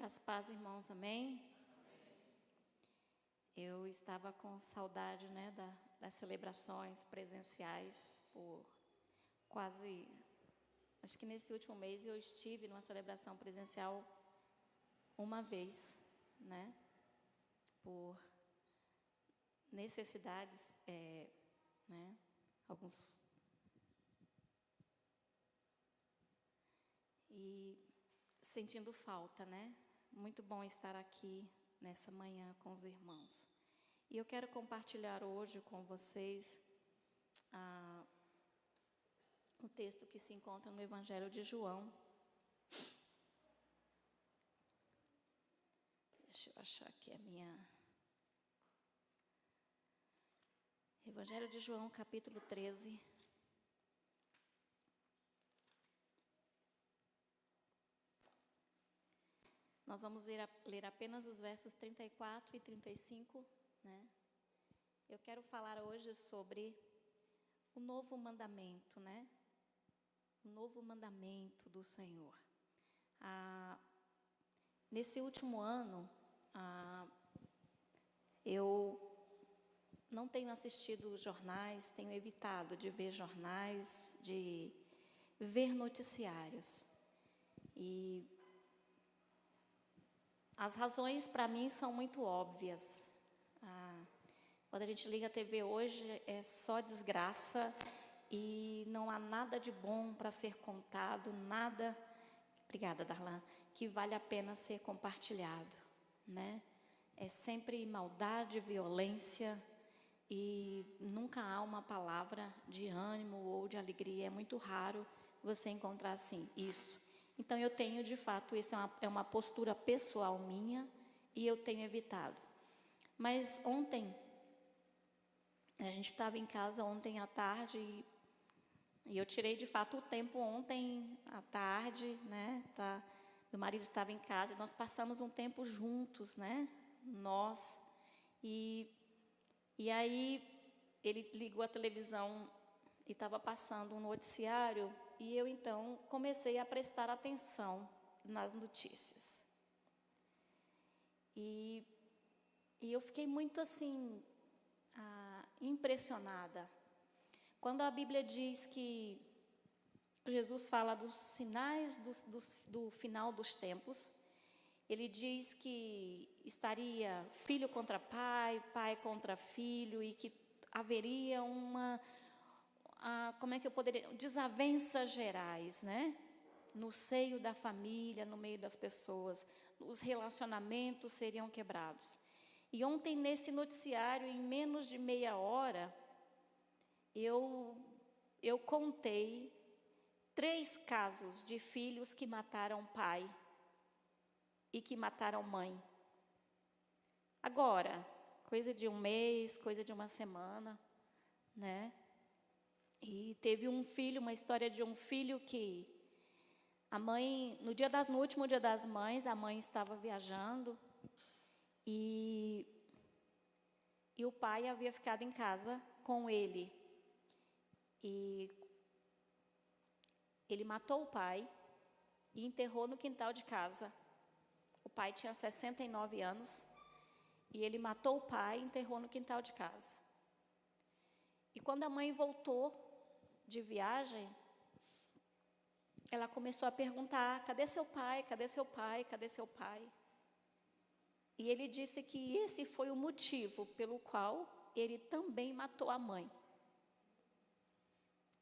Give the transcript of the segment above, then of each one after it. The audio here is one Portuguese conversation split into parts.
Graças a paz, irmãos, amém? Eu estava com saudade, das celebrações presenciais por quase, acho que nesse último mês eu estive numa celebração presencial uma vez, por necessidades, alguns. E sentindo falta, Muito bom estar aqui nessa manhã com os irmãos. E eu quero compartilhar hoje com vocês um texto que se encontra no Evangelho de João. Deixa eu achar aqui a minha... Evangelho de João, capítulo 13. Nós vamos ler apenas os versos 34 e 35, Eu quero falar hoje sobre o novo mandamento, O novo mandamento do Senhor. Nesse último ano, eu não tenho assistido jornais, tenho evitado de ver jornais, de ver noticiários. E as razões para mim são muito óbvias. Quando a gente liga a TV hoje, é só desgraça e não há nada de bom para ser contado, nada, obrigada, Darlan, que vale a pena ser compartilhado, É sempre maldade, violência e nunca há uma palavra de ânimo ou de alegria. É muito raro você encontrar assim, isso. Então, eu tenho, de fato, isso é uma postura pessoal minha e eu tenho evitado. Mas ontem, a gente estava em casa ontem à tarde e eu tirei, de fato, o tempo ontem à tarde, Meu marido estava em casa e nós passamos um tempo juntos, Nós. E aí, ele ligou a televisão e estava passando um noticiário e eu, então, comecei a prestar atenção nas notícias. E eu fiquei muito, assim, impressionada. Quando a Bíblia diz que Jesus fala dos sinais do final dos tempos, ele diz que estaria filho contra pai, pai contra filho, e que haveria desavenças gerais, no seio da família, no meio das pessoas, os relacionamentos seriam quebrados. E ontem, nesse noticiário, em menos de meia hora, eu contei 3 casos de filhos que mataram pai e que mataram mãe. Agora, coisa de um mês, coisa de uma semana, E teve um filho, uma história de um filho que a mãe, no último dia das mães, a mãe estava viajando e o pai havia ficado em casa com ele. E ele matou o pai e enterrou no quintal de casa. O pai tinha 69 anos e ele matou o pai e enterrou no quintal de casa. E quando a mãe voltou de viagem, ela começou a perguntar: cadê seu pai? Cadê seu pai? Cadê seu pai? E ele disse que esse foi o motivo pelo qual ele também matou a mãe.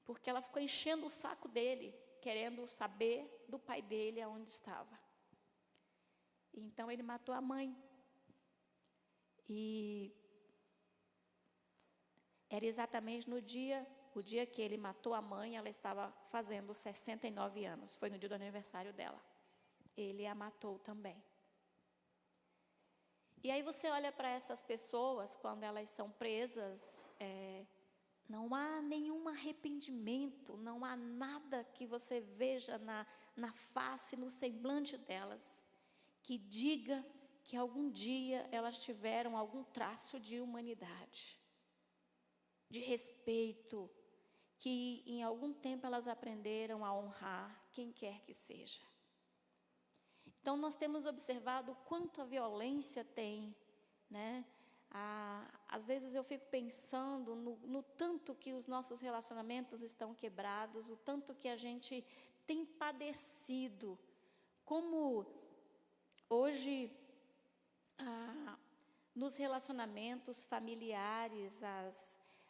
Porque ela ficou enchendo o saco dele, querendo saber do pai dele aonde estava. E então ele matou a mãe. E era exatamente o dia que ele matou a mãe, ela estava fazendo 69 anos. Foi no dia do aniversário dela. Ele a matou também. E aí você olha para essas pessoas, quando elas são presas, não há nenhum arrependimento, não há nada que você veja na face, no semblante delas, que diga que algum dia elas tiveram algum traço de humanidade, de respeito, que em algum tempo elas aprenderam a honrar quem quer que seja. Então, nós temos observado quanto a violência tem, né? Às vezes eu fico pensando no tanto que os nossos relacionamentos estão quebrados, o tanto que a gente tem padecido, como hoje, nos relacionamentos familiares,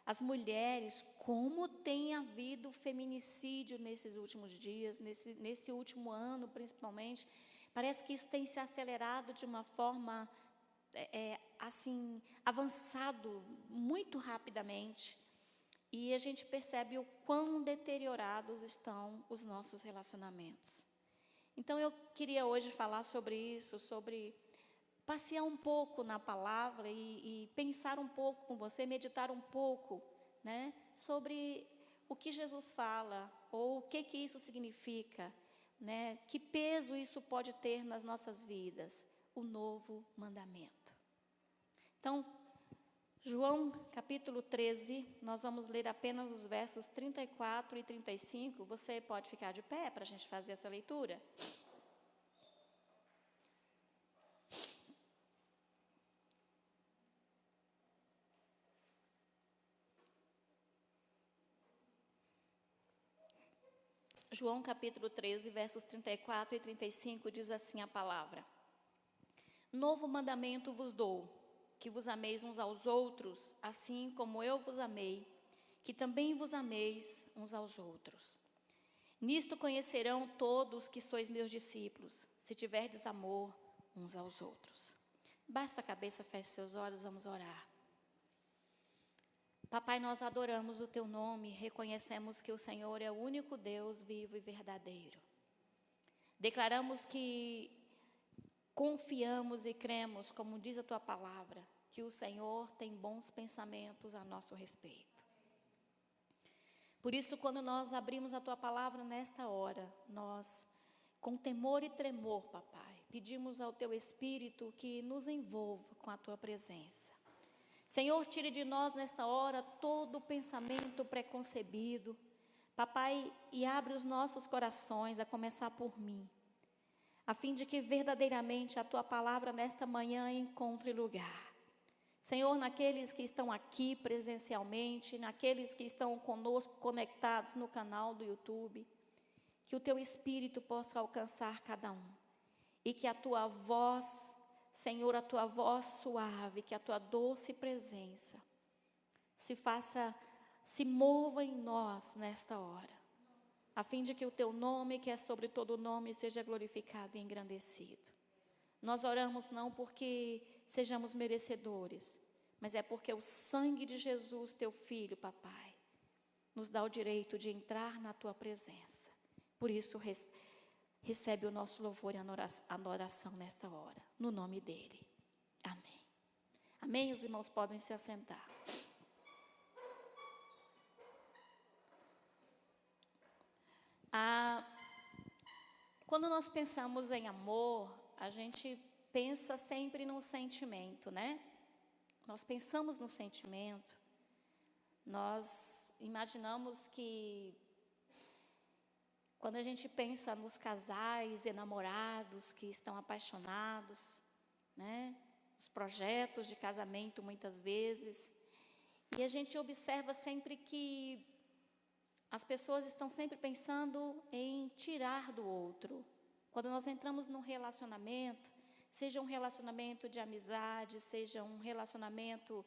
as mulheres, como tem havido feminicídio nesses últimos dias, nesse último ano principalmente. Parece que isso tem se acelerado de uma forma, assim, avançado muito rapidamente. E a gente percebe o quão deteriorados estão os nossos relacionamentos. Então, eu queria hoje falar sobre isso, sobre passear um pouco na palavra e pensar um pouco com você, meditar um pouco, né, sobre o que Jesus fala, ou o que isso significa, né, que peso isso pode ter nas nossas vidas, o novo mandamento. Então, João capítulo 13, nós vamos ler apenas os versos 34 e 35, você pode ficar de pé para a gente fazer essa leitura? João capítulo 13, versos 34 e 35, diz assim a palavra: Novo mandamento vos dou, que vos ameis uns aos outros, assim como eu vos amei, que também vos ameis uns aos outros. Nisto conhecerão todos que sois meus discípulos, se tiverdes amor uns aos outros. Baixe a cabeça, feche seus olhos, vamos orar. Papai, nós adoramos o Teu nome, reconhecemos que o Senhor é o único Deus vivo e verdadeiro. Declaramos que confiamos e cremos, como diz a Tua palavra, que o Senhor tem bons pensamentos a nosso respeito. Por isso, quando nós abrimos a Tua palavra nesta hora, nós, com temor e tremor, papai, pedimos ao Teu Espírito que nos envolva com a Tua presença. Senhor, tire de nós nesta hora todo o pensamento preconcebido, papai, e abre os nossos corações, a começar por mim, a fim de que verdadeiramente a Tua palavra nesta manhã encontre lugar. Senhor, naqueles que estão aqui presencialmente, naqueles que estão conosco conectados no canal do YouTube, que o Teu Espírito possa alcançar cada um, e que a Tua voz, Senhor, a Tua voz suave, que a Tua doce presença se mova em nós nesta hora, a fim de que o Teu nome, que é sobre todo nome, seja glorificado e engrandecido. Nós oramos não porque sejamos merecedores, mas é porque o sangue de Jesus, Teu Filho, papai, nos dá o direito de entrar na Tua presença. Por isso, recebe o nosso louvor e adoração nesta hora, no nome dEle. Amém. Amém? Os irmãos podem se assentar. Quando nós pensamos em amor, a gente pensa sempre num sentimento, né? Nós pensamos no sentimento, nós imaginamos que quando a gente pensa nos casais enamorados que estão apaixonados, né? Os projetos de casamento muitas vezes, e a gente observa sempre que as pessoas estão sempre pensando em tirar do outro. Quando nós entramos num relacionamento, seja um relacionamento de amizade, seja um relacionamento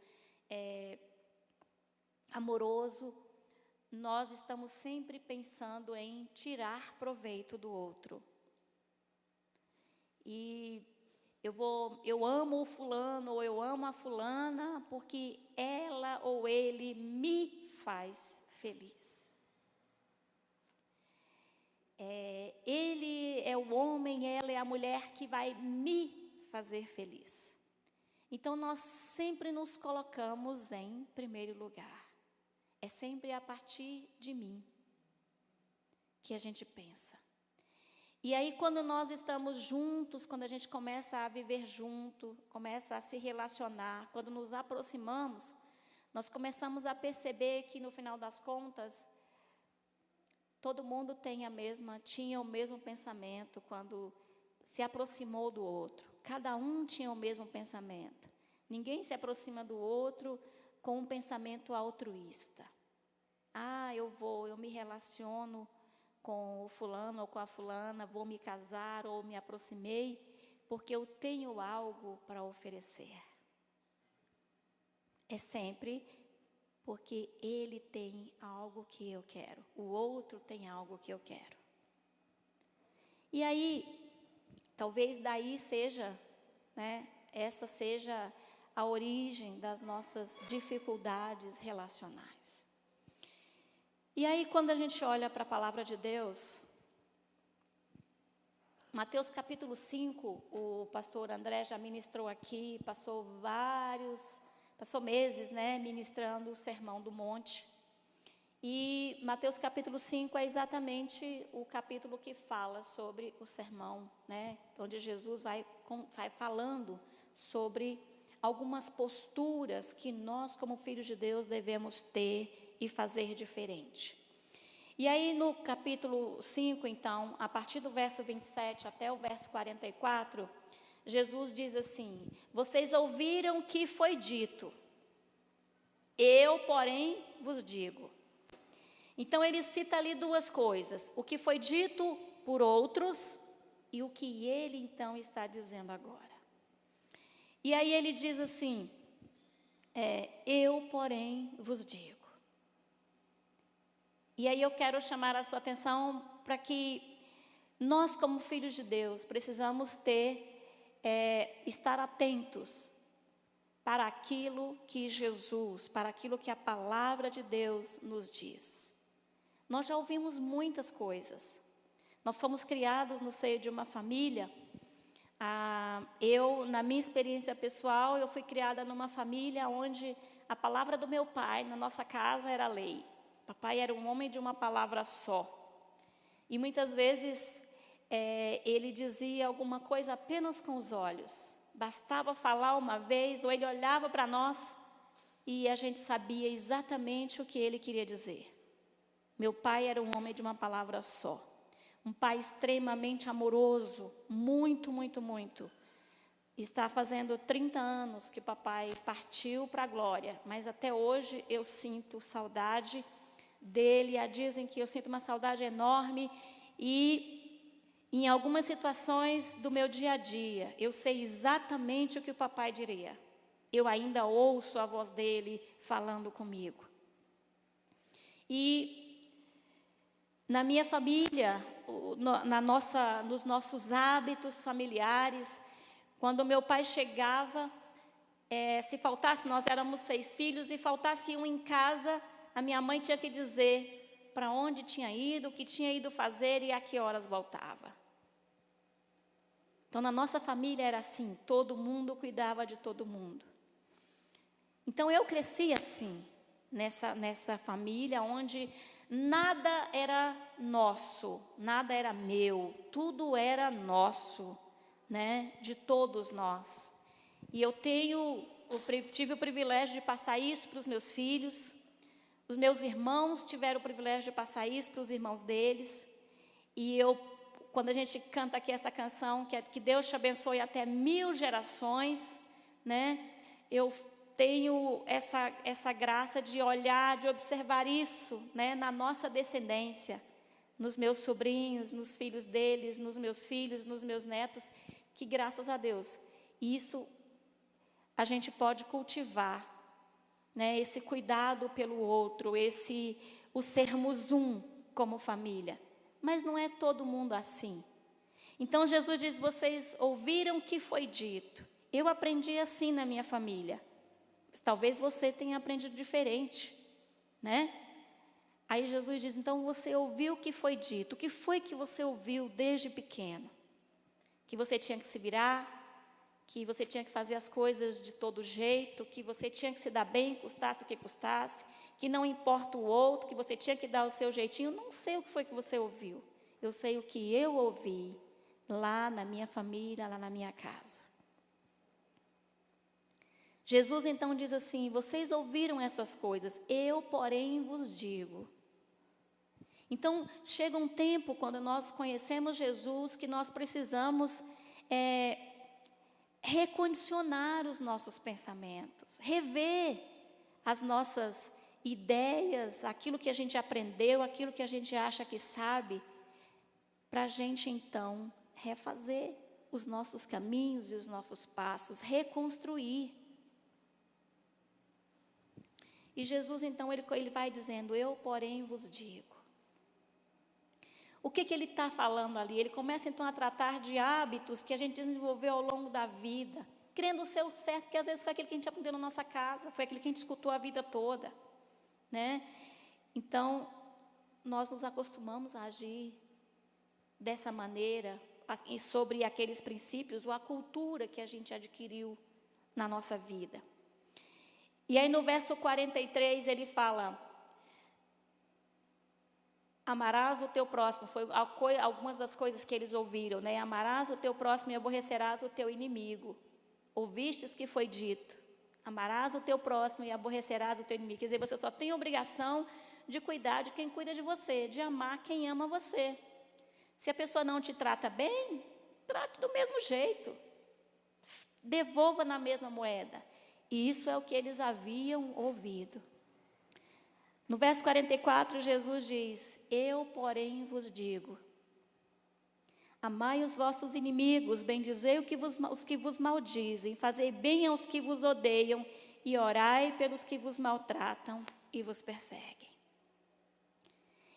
amoroso, nós estamos sempre pensando em tirar proveito do outro. E eu amo o fulano ou eu amo a fulana porque ela ou ele me faz feliz. Ele é o homem, ela é a mulher que vai me fazer feliz. Então, nós sempre nos colocamos em primeiro lugar. É sempre a partir de mim que a gente pensa. E aí, quando nós estamos juntos, quando a gente começa a viver junto, começa a se relacionar, quando nos aproximamos, nós começamos a perceber que, no final das contas, todo mundo tinha o mesmo pensamento quando se aproximou do outro. Cada um tinha o mesmo pensamento. Ninguém se aproxima do outro com um pensamento altruísta. Eu me relaciono com o fulano ou com a fulana, vou me casar ou me aproximei porque eu tenho algo para oferecer. É sempre porque ele tem algo que eu quero, o outro tem algo que eu quero. E aí, talvez daí seja, essa seja a origem das nossas dificuldades relacionais. E aí, quando a gente olha para a palavra de Deus, Mateus capítulo 5, o pastor André já ministrou aqui, passou meses, ministrando o Sermão do Monte. E Mateus capítulo 5 é exatamente o capítulo que fala sobre o sermão, onde Jesus vai falando sobre algumas posturas que nós, como filhos de Deus, devemos ter e fazer diferente. E aí no capítulo 5, então, a partir do verso 27 até o verso 44, Jesus diz assim: vocês ouviram o que foi dito, eu, porém, vos digo. Então ele cita ali duas coisas, o que foi dito por outros e o que ele então está dizendo agora. E aí ele diz assim, eu, porém, vos digo. E aí eu quero chamar a sua atenção para que nós, como filhos de Deus, precisamos estar atentos para aquilo que Jesus, para aquilo que a palavra de Deus nos diz. Nós já ouvimos muitas coisas. Nós fomos criados no seio de uma família. Na minha experiência pessoal, eu fui criada numa família onde a palavra do meu pai, na nossa casa, era lei. Papai era um homem de uma palavra só. E muitas vezes ele dizia alguma coisa apenas com os olhos. Bastava falar uma vez, ou ele olhava para nós e a gente sabia exatamente o que ele queria dizer. Meu pai era um homem de uma palavra só. Um pai extremamente amoroso, muito, muito, muito. Está fazendo 30 anos que papai partiu para a glória, mas até hoje eu sinto saudade dele. Dizem que eu sinto uma saudade enorme e em algumas situações do meu dia a dia, eu sei exatamente o que o papai diria. Eu ainda ouço a voz dele falando comigo. E na minha família, nos nossos hábitos familiares, quando meu pai chegava, se faltasse, nós éramos 6 filhos, e faltasse um em casa, a minha mãe tinha que dizer para onde tinha ido, o que tinha ido fazer e a que horas voltava. Então, na nossa família era assim, todo mundo cuidava de todo mundo. Então, eu cresci assim, nessa família onde nada era nosso, nada era meu, tudo era nosso, de todos nós. E eu tive o privilégio de passar isso para os meus filhos. Os meus irmãos tiveram o privilégio de passar isso para os irmãos deles. E quando a gente canta aqui essa canção, que Deus te abençoe até 1000 gerações, eu tenho essa graça de olhar, de observar isso, na nossa descendência, nos meus sobrinhos, nos filhos deles, nos meus filhos, nos meus netos, que graças a Deus, isso a gente pode cultivar, esse cuidado pelo outro, o sermos um como família. Mas não é todo mundo assim. Então Jesus diz, vocês ouviram o que foi dito. Eu aprendi assim na minha família. Talvez você tenha aprendido diferente, Aí Jesus diz, então você ouviu o que foi dito. O que foi que você ouviu desde pequeno? Que você tinha que se virar, que você tinha que fazer as coisas de todo jeito, que você tinha que se dar bem, custasse o que custasse, que não importa o outro, que você tinha que dar o seu jeitinho. Não sei o que foi que você ouviu. Eu sei o que eu ouvi lá na minha família, lá na minha casa. Jesus então diz assim, vocês ouviram essas coisas, eu, porém, vos digo. Então, chega um tempo, quando nós conhecemos Jesus, que nós precisamos recondicionar os nossos pensamentos, rever as nossas ideias, aquilo que a gente aprendeu, aquilo que a gente acha que sabe, para a gente então refazer os nossos caminhos e os nossos passos, reconstruir. E Jesus então, ele vai dizendo, eu porém vos digo. O que ele está falando ali? Ele começa então a tratar de hábitos que a gente desenvolveu ao longo da vida, crendo ser o certo, que às vezes foi aquele que a gente aprendeu na nossa casa, foi aquele que a gente escutou a vida toda, né? Então, nós nos acostumamos a agir dessa maneira, e sobre aqueles princípios, ou a cultura que a gente adquiriu na nossa vida. E aí no verso 43 ele fala, amarás o teu próximo, foi algumas das coisas que eles ouviram, né? Amarás o teu próximo e aborrecerás o teu inimigo. Ouvistes que foi dito, amarás o teu próximo e aborrecerás o teu inimigo. Quer dizer, você só tem a obrigação de cuidar de quem cuida de você, de amar quem ama você. Se a pessoa não te trata bem, trate do mesmo jeito. Devolva na mesma moeda. E isso é o que eles haviam ouvido. No verso 44, Jesus diz, eu, porém, vos digo, amai os vossos inimigos, bendizei os que vos maldizem, fazei bem aos que vos odeiam, e orai pelos que vos maltratam e vos perseguem.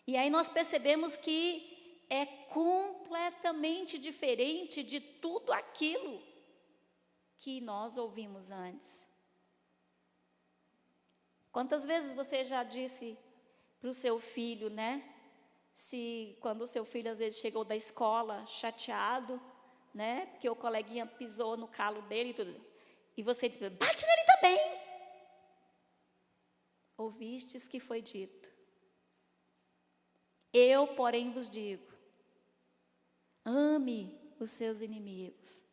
E aí nós percebemos que é completamente diferente de tudo aquilo que nós ouvimos antes. Quantas vezes você já disse para o seu filho, né? Quando o seu filho às vezes chegou da escola chateado, né? Porque o coleguinha pisou no calo dele e tudo. E você diz, bate nele também. Ouvistes que foi dito. Eu, porém, vos digo, ame os seus inimigos.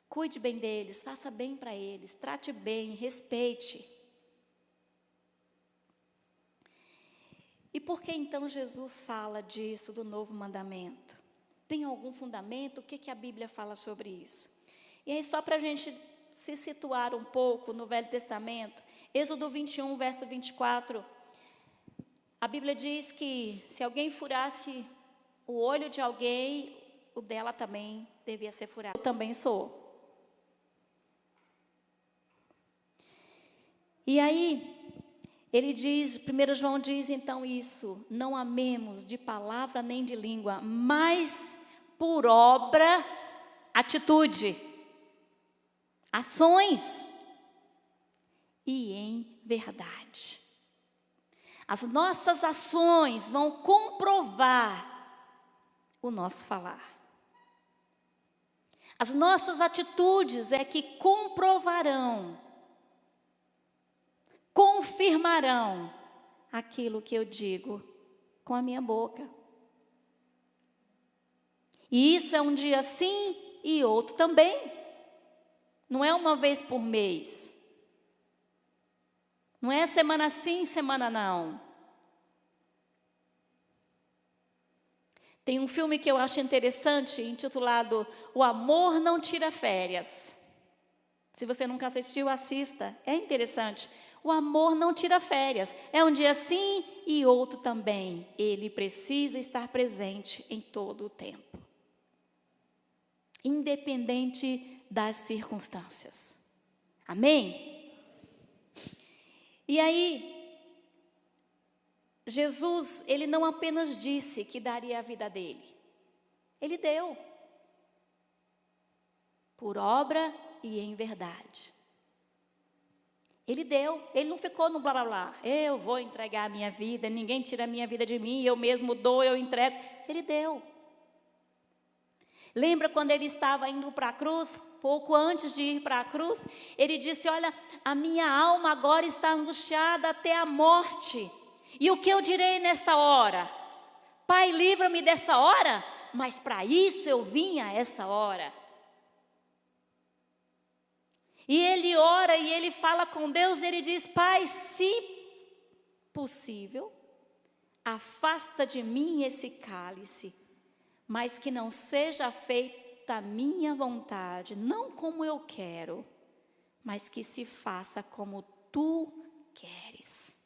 Cuide bem deles, faça bem para eles, trate bem, respeite. E por que então Jesus fala disso, do novo mandamento? Tem algum fundamento? O que a Bíblia fala sobre isso? E aí, só para a gente se situar um pouco no Velho Testamento, Êxodo 21, verso 24, a Bíblia diz que se alguém furasse o olho de alguém, o dela também devia ser furado. Eu também sou. E aí, ele diz, 1 João diz então isso, não amemos de palavra nem de língua, mas por obra, atitude, ações e em verdade. As nossas ações vão comprovar o nosso falar. As nossas atitudes é que comprovarão, confirmarão aquilo que eu digo com a minha boca. E isso é um dia sim e outro também. Não é uma vez por mês. Não é semana sim, semana não. Tem um filme que eu acho interessante, intitulado O Amor Não Tira Férias. Se você nunca assistiu, assista. É interessante. O amor não tira férias. É um dia sim e outro também. Ele precisa estar presente em todo o tempo. Independente das circunstâncias. Amém? E aí, Jesus, ele não apenas disse que daria a vida dele. Ele deu. Por obra e em verdade. Ele deu, ele não ficou no blá blá blá. Eu vou entregar a minha vida, ninguém tira a minha vida de mim, eu mesmo dou, eu entrego. Ele deu. Lembra quando ele estava indo para a cruz? Pouco antes de ir para a cruz, ele disse, olha, a minha alma agora está angustiada até a morte. E o que eu direi nesta hora? Pai, livra-me dessa hora, mas para isso eu vim a essa hora. E ele ora e ele fala com Deus, ele diz, Pai, se possível, afasta de mim esse cálice, mas que não seja feito feita a minha vontade, não como eu quero, mas que se faça como tu queres.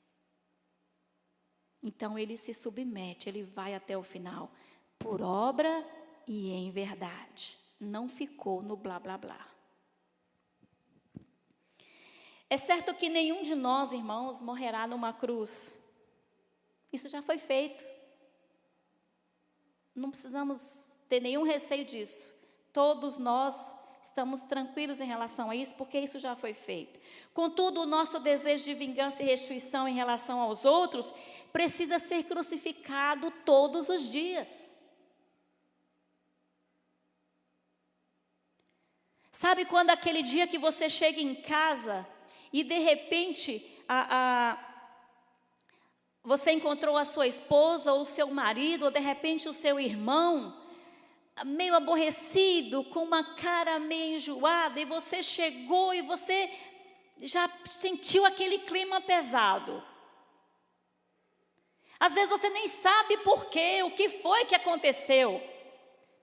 Então ele se submete, ele vai até o final, por obra e em verdade. Não ficou no blá blá blá. É certo que nenhum de nós, irmãos, morrerá numa cruz. Isso já foi feito. Não precisamos ter nenhum receio disso. Todos nós estamos tranquilos em relação a isso, porque isso já foi feito. Contudo, o nosso desejo de vingança e restituição em relação aos outros precisa ser crucificado todos os dias. Sabe quando aquele dia que você chega em casa e de repente você encontrou a sua esposa ou o seu marido, ou de repente o seu irmão, meio aborrecido, com uma cara meio enjoada, e você chegou e você já sentiu aquele clima pesado. Às vezes você nem sabe por quê, o que foi que aconteceu,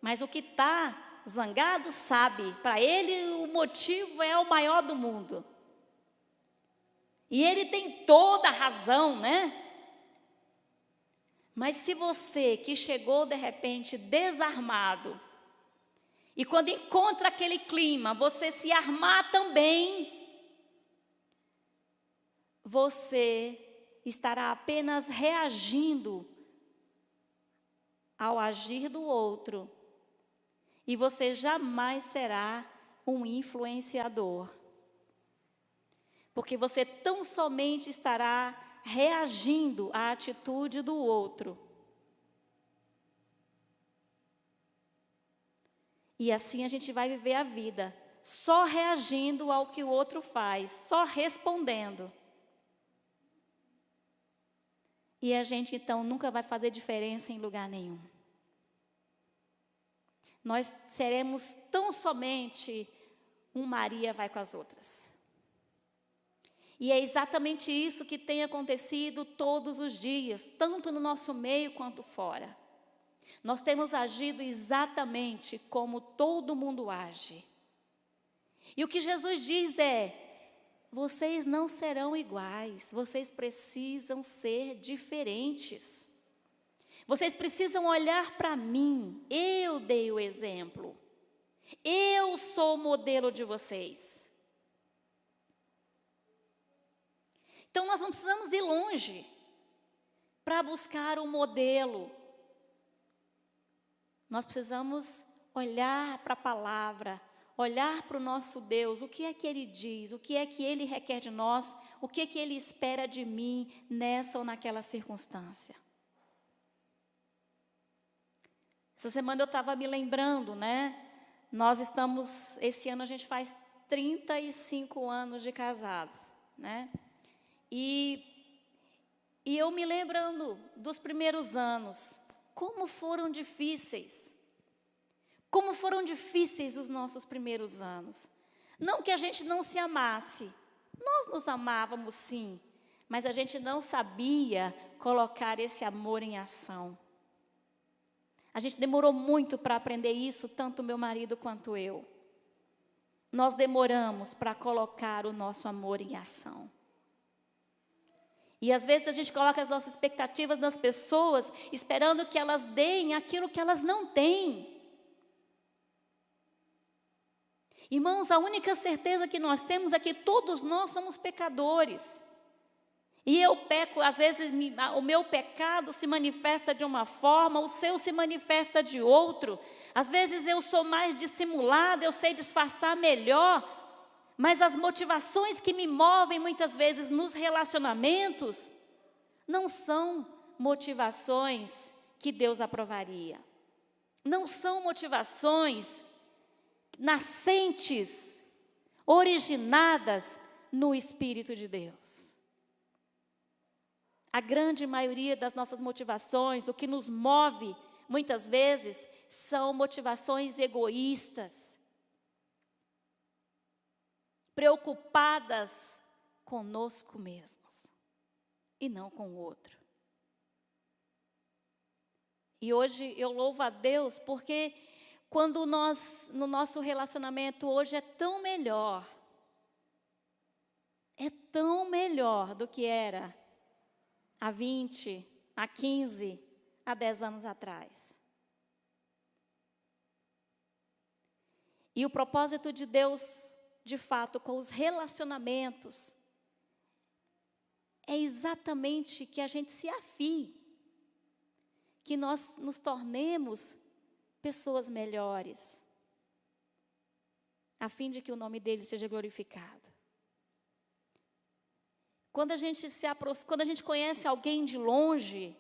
mas o que está zangado sabe, para ele o motivo é o maior do mundo. E ele tem toda a razão, né? Mas se você que chegou de repente desarmado, e quando encontra aquele clima, você se armar também, você estará apenas reagindo ao agir do outro, e você jamais será um influenciador. Porque você tão somente estará reagindo à atitude do outro. E assim a gente vai viver a vida, só reagindo ao que o outro faz, só respondendo. E a gente então nunca vai fazer diferença em lugar nenhum. Nós seremos tão somente um Maria vai com as outras. E é exatamente isso que tem acontecido todos os dias, tanto no nosso meio quanto fora. Nós temos agido exatamente como todo mundo age. E o que Jesus diz é: vocês não serão iguais, vocês precisam ser diferentes. Vocês precisam olhar para mim, eu dei o exemplo. Eu sou o modelo de vocês. Então nós não precisamos ir longe para buscar um modelo. Nós precisamos olhar para a palavra, olhar para o nosso Deus, o que é que Ele diz, o que é que Ele requer de nós, o que é que Ele espera de mim nessa ou naquela circunstância. Essa semana eu estava me lembrando, né? Esse ano a gente faz 35 anos de casados, né? E eu me lembrando dos primeiros anos, como foram difíceis. Como foram difíceis os nossos primeiros anos. Não que a gente não se amasse, nós nos amávamos sim, mas a gente não sabia colocar esse amor em ação. A gente demorou muito para aprender isso, tanto meu marido quanto eu. Nós demoramos para colocar o nosso amor em ação. E às vezes a gente coloca as nossas expectativas nas pessoas, esperando que elas deem aquilo que elas não têm. Irmãos, a única certeza que nós temos é que todos nós somos pecadores. E eu peco, às vezes o meu pecado se manifesta de uma forma, o seu se manifesta de outro. Às vezes eu sou mais dissimulada, eu sei disfarçar melhor. Mas as motivações que me movem muitas vezes nos relacionamentos não são motivações que Deus aprovaria. Não são motivações nascentes, originadas no Espírito de Deus. A grande maioria das nossas motivações, o que nos move muitas vezes, são motivações egoístas. Preocupadas conosco mesmos e não com o outro. E hoje eu louvo a Deus porque quando no nosso relacionamento hoje é tão melhor do que era há 20, há 15, há 10 anos atrás. E o propósito de Deus, de fato, com os relacionamentos, é exatamente que a gente se afie, que nós nos tornemos pessoas melhores, a fim de que o nome dele seja glorificado. Quando a gente conhece alguém de longe,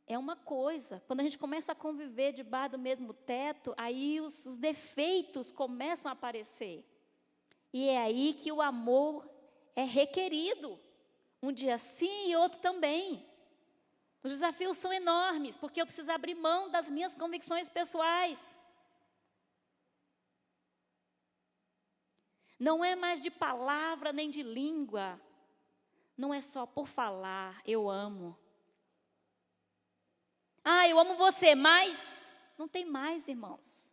é uma coisa. Quando a gente começa a conviver debaixo do mesmo teto, aí os defeitos começam a aparecer. E é aí que o amor é requerido. Um dia sim e outro também. Os desafios são enormes, porque eu preciso abrir mão das minhas convicções pessoais. Não é mais de palavra nem de língua. Não é só por falar, eu amo. Ah, eu amo você, mas não tem mais, irmãos.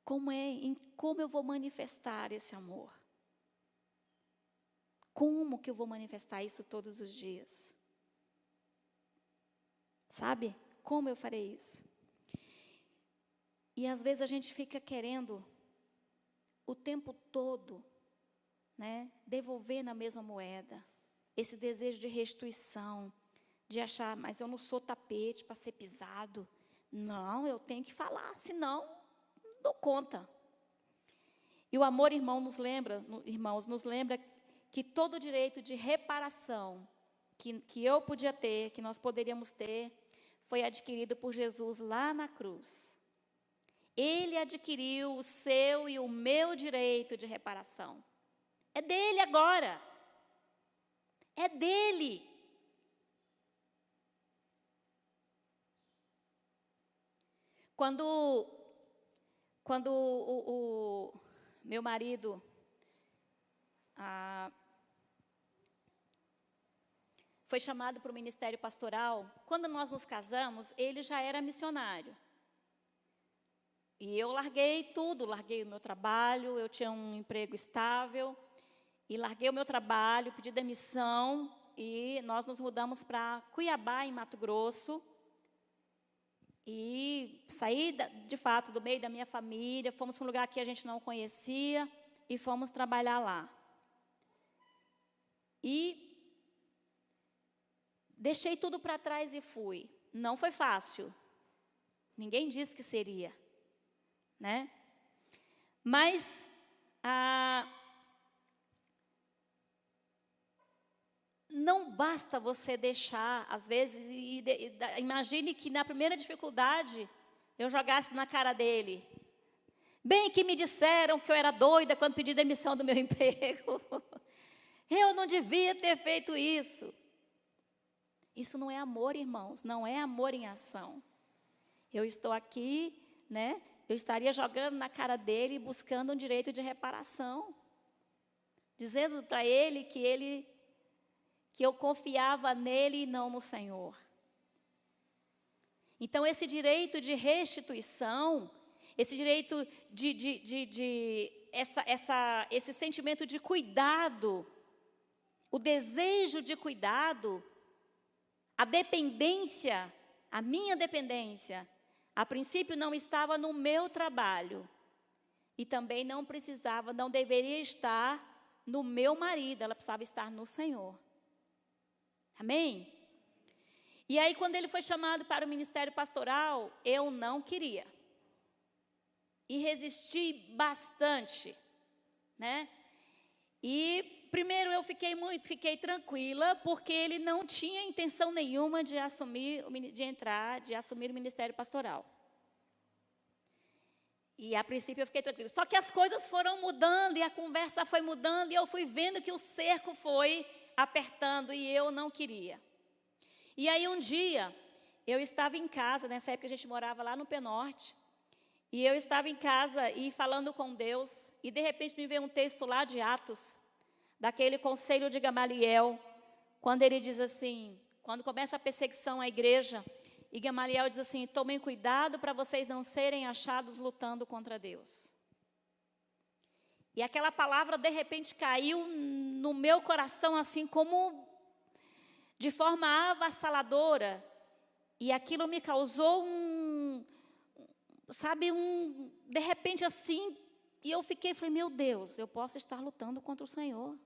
Como eu vou manifestar esse amor? Como que eu vou manifestar isso todos os dias? Sabe? Como eu farei isso? E às vezes a gente fica querendo o tempo todo, né, devolver na mesma moeda. Esse desejo de restituição, de achar, mas eu não sou tapete para ser pisado. Não, eu tenho que falar, senão não dou conta. E o amor, irmãos, nos lembra que todo direito de reparação que eu podia ter, que nós poderíamos ter, foi adquirido por Jesus lá na cruz. Ele adquiriu o seu e o meu direito de reparação. É dele agora. É dele. Quando o meu marido foi chamado para o ministério pastoral, quando nós nos casamos, ele já era missionário. E eu larguei tudo, larguei o meu trabalho, eu tinha um emprego estável, e larguei o meu trabalho, pedi demissão, e nós nos mudamos para Cuiabá, em Mato Grosso, e saí, de fato, do meio da minha família, fomos para um lugar que a gente não conhecia, e fomos trabalhar lá. E deixei tudo para trás e fui. Não foi fácil. Ninguém disse que seria. Né? Mas não basta você deixar, às vezes, imagine que na primeira dificuldade eu jogasse na cara dele. Bem que me disseram que eu era doida quando pedi demissão do meu emprego. Eu não devia ter feito isso. Isso não é amor, irmãos, não é amor em ação. Eu estou aqui, né? Eu estaria jogando na cara dele, buscando um direito de reparação. Dizendo para ele que eu confiava nele e não no Senhor. Então, esse direito de restituição, esse direito esse sentimento de cuidado, o desejo de cuidado, a dependência, a minha dependência, a princípio não estava no meu trabalho. E também não deveria estar no meu marido, ela precisava estar no Senhor. Amém? E aí, quando ele foi chamado para o ministério pastoral, eu não queria. E resisti bastante, né? E primeiro eu fiquei tranquila, porque ele não tinha intenção nenhuma de assumir o ministério pastoral. E a princípio eu fiquei tranquila. Só que as coisas foram mudando, e a conversa foi mudando, e eu fui vendo que o cerco foi apertando, e eu não queria. E aí um dia, eu estava em casa, nessa época a gente morava lá no Penorte, e eu estava em casa e falando com Deus, e de repente me veio um texto lá de Atos, daquele conselho de Gamaliel, quando ele diz assim, quando começa a perseguição à igreja, E Gamaliel diz assim: tomem cuidado para vocês não serem achados lutando contra Deus. E aquela palavra de repente caiu no meu coração assim como de forma avassaladora. E aquilo me causou de repente assim, e eu falei, meu Deus, eu posso estar lutando contra o Senhor.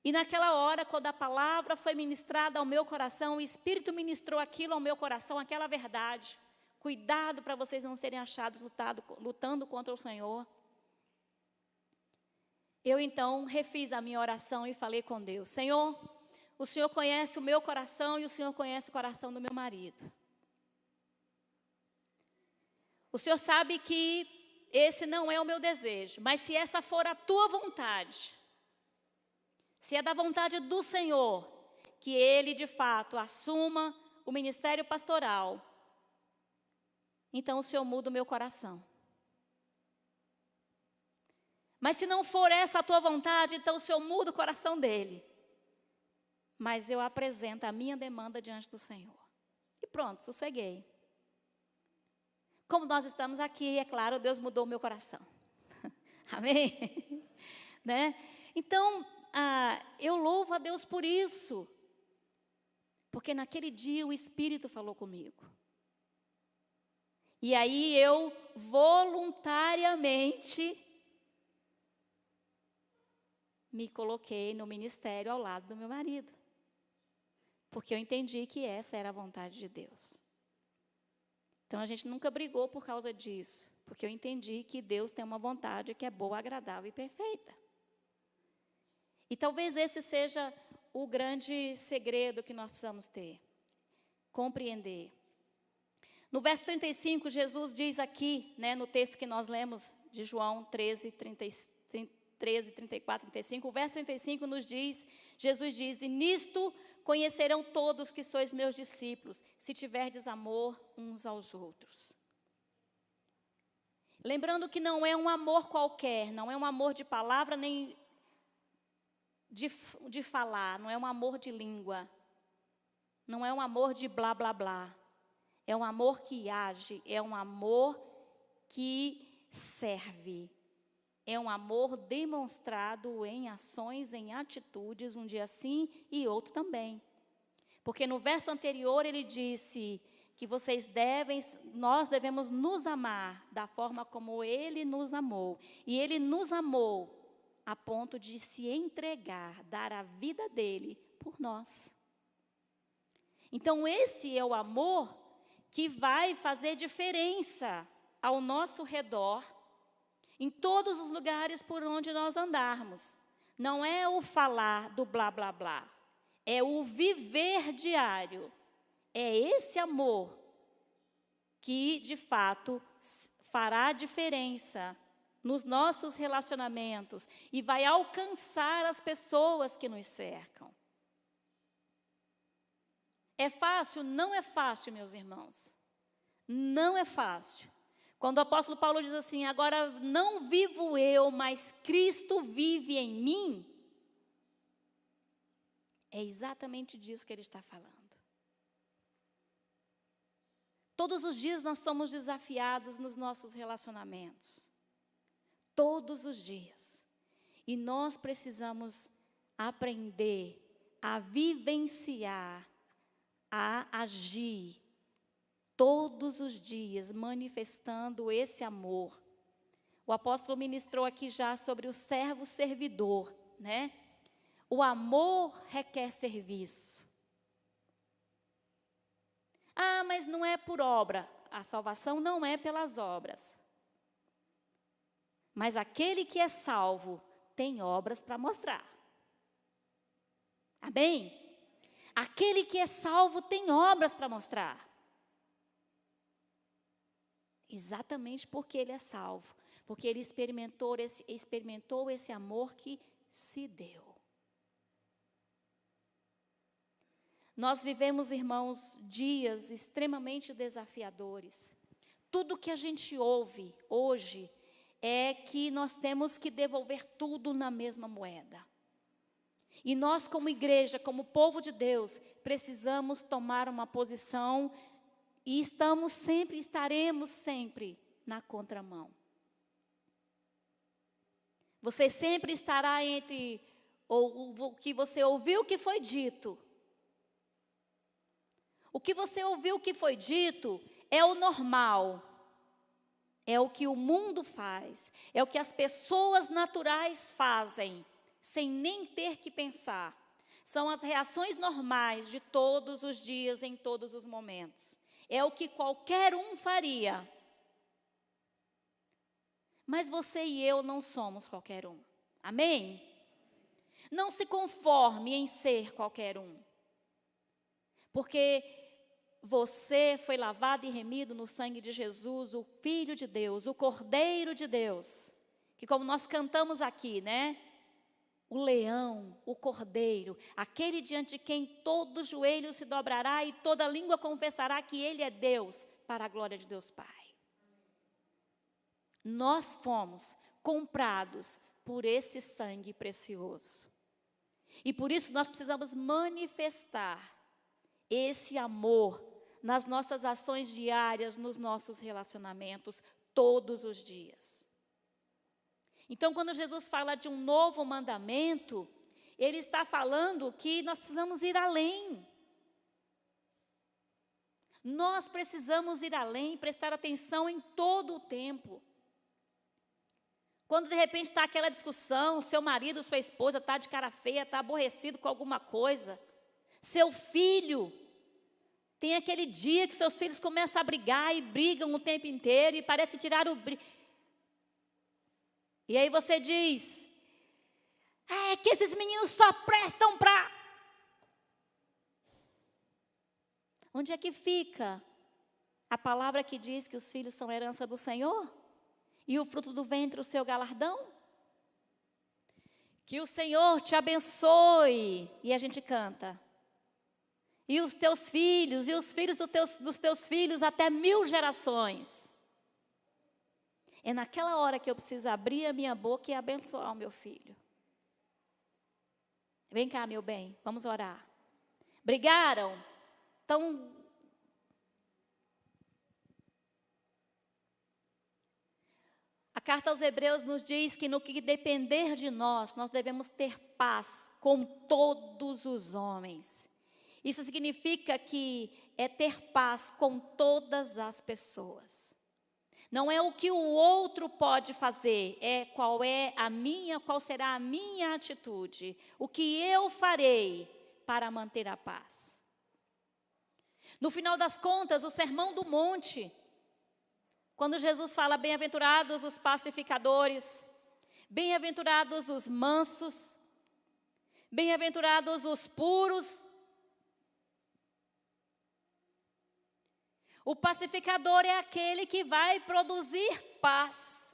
E naquela hora, quando a palavra foi ministrada ao meu coração, o Espírito ministrou aquilo ao meu coração, aquela verdade. Cuidado para vocês não serem achados lutando contra o Senhor. Eu então refiz a minha oração e falei com Deus: Senhor, o Senhor conhece o meu coração e o Senhor conhece o coração do meu marido. O Senhor sabe que esse não é o meu desejo, mas se essa for a tua vontade, se é da vontade do Senhor, que Ele de fato assuma o ministério pastoral, então o Senhor muda o meu coração. Mas se não for essa a tua vontade, então o Senhor muda o coração dele. Mas eu apresento a minha demanda diante do Senhor. E pronto, sosseguei. Como nós estamos aqui, é claro, Deus mudou o meu coração. Amém? Né? Então, eu louvo a Deus por isso. Porque naquele dia o Espírito falou comigo. E aí eu voluntariamente me coloquei no ministério ao lado do meu marido. Porque eu entendi que essa era a vontade de Deus. Então a gente nunca brigou por causa disso. Porque eu entendi que Deus tem uma vontade que é boa, agradável e perfeita. E talvez esse seja o grande segredo que nós precisamos ter. Compreender. No verso 35, Jesus diz aqui, né, no texto que nós lemos de João 13, 34, 35, o verso 35 nos diz, Jesus diz: e nisto conhecerão todos que sois meus discípulos, se tiverdes amor uns aos outros. Lembrando que não é um amor qualquer, não é um amor de palavra nem de falar, não é um amor de língua, não é um amor de blá, blá, blá. É um amor que age, é um amor que serve. É um amor demonstrado em ações, em atitudes, um dia sim e outro também. Porque no verso anterior ele disse que nós devemos nos amar da forma como Ele nos amou. E Ele nos amou a ponto de se entregar, dar a vida dele por nós. Então esse é o amor que vai fazer diferença ao nosso redor, em todos os lugares por onde nós andarmos. Não é o falar do blá, blá, blá. É o viver diário. É esse amor que, de fato, fará diferença nos nossos relacionamentos e vai alcançar as pessoas que nos cercam. É fácil? Não é fácil, meus irmãos. Não é fácil. Quando o apóstolo Paulo diz assim: agora não vivo eu, mas Cristo vive em mim, é exatamente disso que ele está falando. Todos os dias nós somos desafiados nos nossos relacionamentos. Todos os dias. E nós precisamos aprender a vivenciar, a agir, todos os dias, manifestando esse amor. O apóstolo ministrou aqui já sobre o servo servidor, né? O amor requer serviço. Ah, mas não é por obra. A salvação não é pelas obras. Mas aquele que é salvo tem obras para mostrar. Amém? Aquele que é salvo tem obras para mostrar. Exatamente porque ele é salvo. Porque ele experimentou esse amor que se deu. Nós vivemos, irmãos, dias extremamente desafiadores. Tudo que a gente ouve hoje é que nós temos que devolver tudo na mesma moeda. E nós, como igreja, como povo de Deus, precisamos tomar uma posição e estaremos sempre na contramão. Você sempre estará entre o que você ouviu que foi dito. O que você ouviu que foi dito é o normal. É o que o mundo faz. É o que as pessoas naturais fazem, sem nem ter que pensar. São as reações normais de todos os dias, em todos os momentos. É o que qualquer um faria. Mas você e eu não somos qualquer um. Amém? Não se conforme em ser qualquer um. Porque você foi lavado e remido no sangue de Jesus, o Filho de Deus, o Cordeiro de Deus. Que como nós cantamos aqui, né? O leão, o cordeiro, aquele diante de quem todo joelho se dobrará e toda língua confessará que Ele é Deus, para a glória de Deus Pai. Nós fomos comprados por esse sangue precioso. E por isso nós precisamos manifestar esse amor nas nossas ações diárias, nos nossos relacionamentos, todos os dias. Então, quando Jesus fala de um novo mandamento, Ele está falando que nós precisamos ir além. Nós precisamos ir além, prestar atenção em todo o tempo. Quando de repente está aquela discussão, seu marido, sua esposa está de cara feia, está aborrecido com alguma coisa. Seu filho, tem aquele dia que seus filhos começam a brigar e brigam o tempo inteiro e parece tirar o brilho. E aí você diz, é que esses meninos só prestam para... Onde é que fica a palavra que diz que os filhos são herança do Senhor? E o fruto do ventre, o seu galardão? Que o Senhor te abençoe. E a gente canta. E os teus filhos, e os filhos dos teus filhos, até 1000 gerações. É naquela hora que eu preciso abrir a minha boca e abençoar o meu filho. Vem cá, meu bem, vamos orar. Brigaram? Então... A carta aos Hebreus nos diz que no que depender de nós, nós devemos ter paz com todos os homens. Isso significa que é ter paz com todas as pessoas. Não é o que o outro pode fazer, é qual será a minha atitude, o que eu farei para manter a paz. No final das contas, o Sermão do Monte, quando Jesus fala, bem-aventurados os pacificadores, bem-aventurados os mansos, bem-aventurados os puros. O pacificador é aquele que vai produzir paz.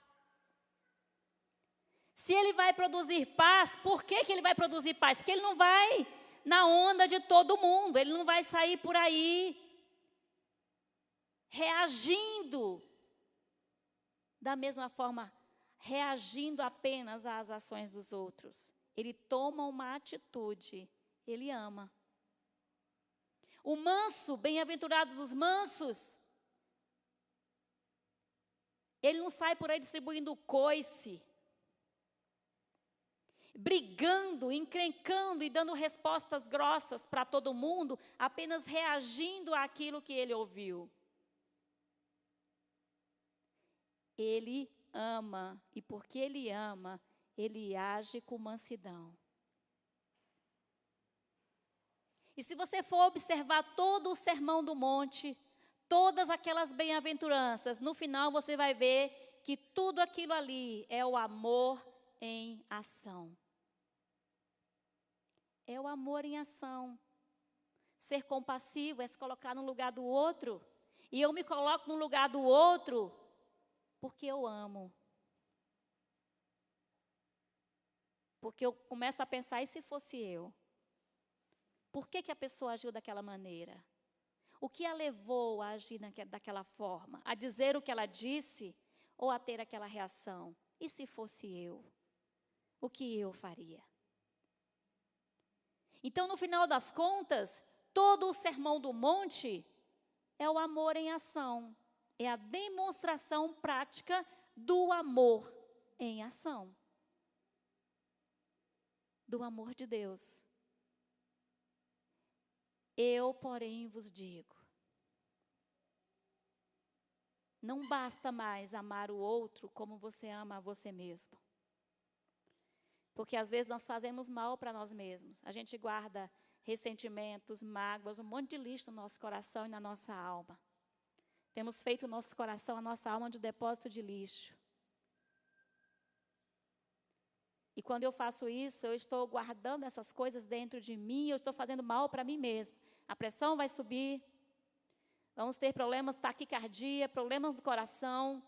Se ele vai produzir paz, por que ele vai produzir paz? Porque ele não vai na onda de todo mundo, ele não vai sair por aí reagindo da mesma forma, reagindo apenas às ações dos outros. Ele toma uma atitude, ele ama. O manso, bem-aventurados os mansos, ele não sai por aí distribuindo coice, brigando, encrencando e dando respostas grossas para todo mundo, apenas reagindo àquilo que ele ouviu. Ele ama, e porque ele ama, ele age com mansidão. E se você for observar todo o Sermão do Monte, todas aquelas bem-aventuranças, no final você vai ver que tudo aquilo ali é o amor em ação. É o amor em ação. Ser compassivo é se colocar no lugar do outro. E eu me coloco no lugar do outro porque eu amo. Porque eu começo a pensar, e se fosse eu? Por que a pessoa agiu daquela maneira? O que a levou a agir daquela forma? A dizer o que ela disse ou a ter aquela reação? E se fosse eu? O que eu faria? Então, no final das contas, todo o Sermão do Monte é o amor em ação. É a demonstração prática do amor em ação. Do amor de Deus. Eu, porém, vos digo. Não basta mais amar o outro como você ama a você mesmo. Porque às vezes nós fazemos mal para nós mesmos. A gente guarda ressentimentos, mágoas, um monte de lixo no nosso coração e na nossa alma. Temos feito o nosso coração, a nossa alma de depósito de lixo. E quando eu faço isso, eu estou guardando essas coisas dentro de mim, eu estou fazendo mal para mim mesmo. A pressão vai subir, vamos ter problemas de taquicardia, problemas do coração,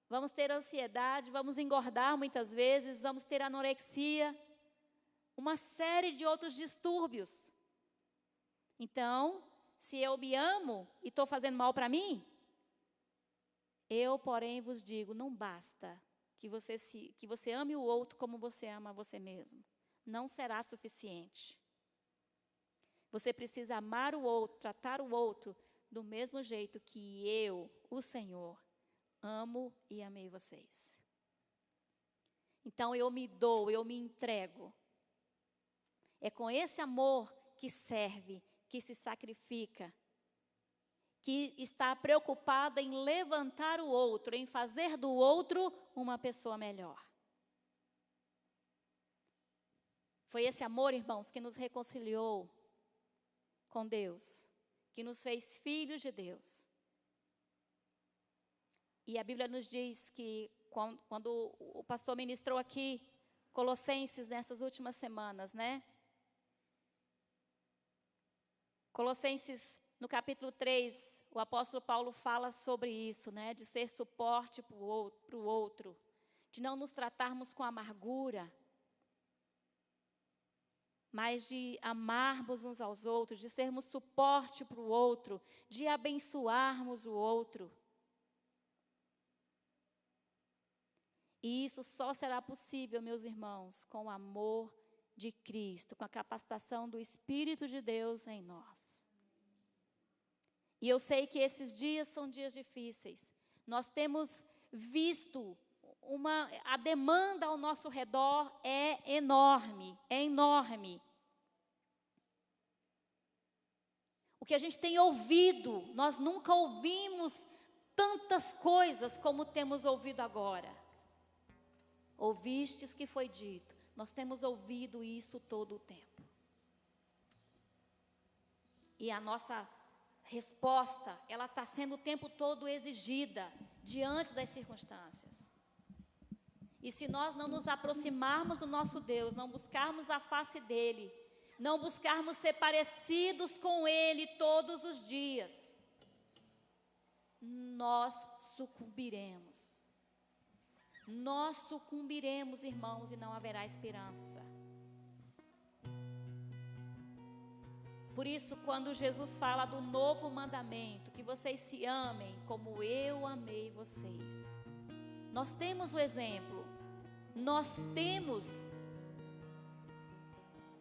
vamos ter ansiedade, vamos engordar muitas vezes, vamos ter anorexia, uma série de outros distúrbios. Então, se eu me amo e estou fazendo mal para mim, eu, porém, vos digo, não basta que você ame o outro como você ama você mesmo. Não será suficiente. Você precisa amar o outro, tratar o outro do mesmo jeito que eu, o Senhor, amo e amei vocês. Então eu me dou, eu me entrego. É com esse amor que serve, que se sacrifica, que está preocupado em levantar o outro, em fazer do outro uma pessoa melhor. Foi esse amor, irmãos, que nos reconciliou com Deus, que nos fez filhos de Deus. E a Bíblia nos diz que, quando o pastor ministrou aqui, Colossenses, nessas últimas semanas, né? Colossenses, no capítulo 3, o apóstolo Paulo fala sobre isso, né? De ser suporte para o outro, de não nos tratarmos com amargura, mas de amarmos uns aos outros, de sermos suporte para o outro, de abençoarmos o outro. E isso só será possível, meus irmãos, com o amor de Cristo, com a capacitação do Espírito de Deus em nós. E eu sei que esses dias são dias difíceis. Nós temos visto a demanda ao nosso redor é enorme, é enorme. O que a gente tem ouvido, nós nunca ouvimos tantas coisas como temos ouvido agora. Ouvistes que foi dito, nós temos ouvido isso todo o tempo. E a nossa resposta, ela está sendo o tempo todo exigida diante das circunstâncias. E se nós não nos aproximarmos do nosso Deus, não buscarmos a face dEle, não buscarmos ser parecidos com Ele todos os dias, nós sucumbiremos. Nós sucumbiremos, irmãos, e não haverá esperança. Por isso, quando Jesus fala do novo mandamento, que vocês se amem como eu amei vocês, nós temos o exemplo,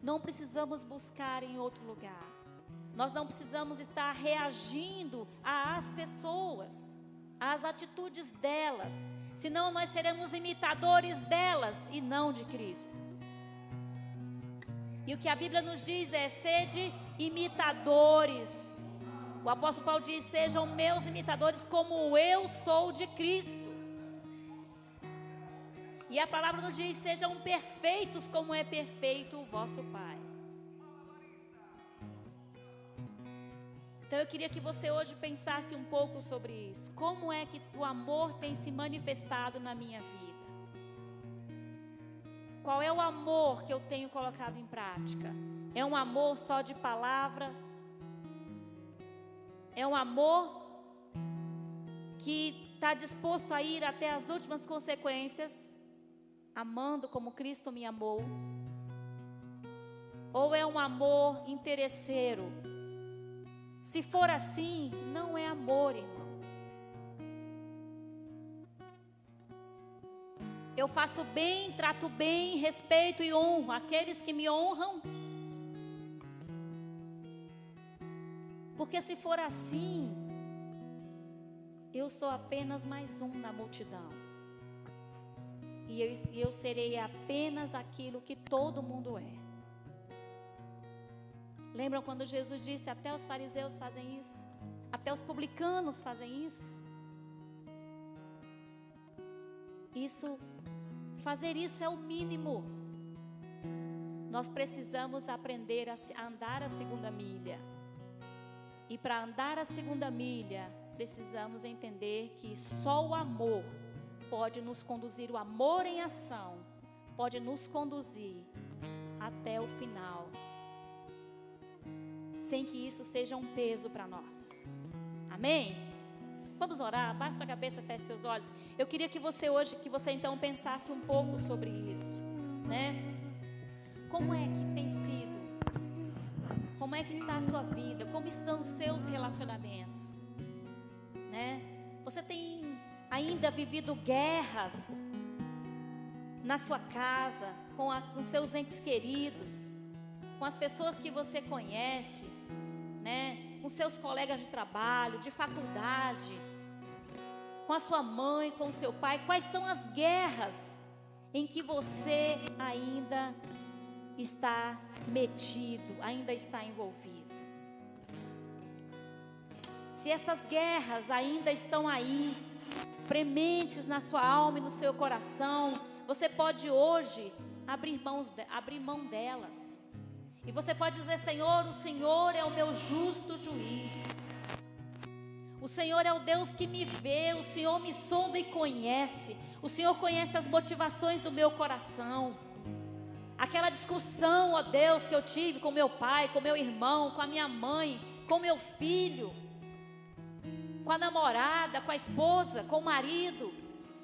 não precisamos buscar em outro lugar, nós não precisamos estar reagindo às pessoas, às atitudes delas, senão nós seremos imitadores delas e não de Cristo. E o que a Bíblia nos diz é: sede imitadores. O apóstolo Paulo diz: sejam meus imitadores como eu sou de Cristo. E a palavra nos diz: sejam perfeitos como é perfeito o vosso Pai. Então eu queria que você hoje pensasse um pouco sobre isso. Como é que o amor tem se manifestado na minha vida? Qual é o amor que eu tenho colocado em prática? É um amor só de palavra? É um amor que está disposto a ir até as últimas consequências, amando como Cristo me amou? Ou é um amor interesseiro? Se for assim, não é amor, irmão. Eu faço bem, trato bem, respeito e honro aqueles que me honram, Porque se for assim, eu sou apenas mais um na multidão. E eu serei apenas aquilo que todo mundo é. Lembram quando Jesus disse: até os fariseus fazem isso? Até os publicanos fazem isso? Fazer isso é o mínimo. Nós precisamos aprender a andar a segunda milha. E para andar a segunda milha, precisamos entender que só o amor pode nos conduzir, o amor em ação pode nos conduzir até o final, sem que isso seja um peso para nós. Amém? Vamos orar, baixe sua cabeça, feche seus olhos. Eu queria que você então pensasse um pouco sobre isso, né? Como é que tem sido? Como é que está a sua vida? Como estão os seus relacionamentos? Né? Você tem ainda vivido guerras na sua casa, com seus entes queridos, com as pessoas que você conhece, né? Com seus colegas de trabalho, de faculdade, com a sua mãe, com o seu pai? Quais são as guerras em que você ainda está metido, ainda está envolvido? Se essas guerras ainda estão aí, prementes na sua alma e no seu coração, você pode hoje abrir mão delas. E você pode dizer: Senhor, o Senhor é o meu justo juiz. O Senhor é o Deus que me vê, o Senhor me sonda e conhece. O Senhor conhece as motivações do meu coração. Aquela discussão, ó Deus, que eu tive com meu pai, com meu irmão, com a minha mãe, com meu filho, com a namorada, com a esposa, com o marido.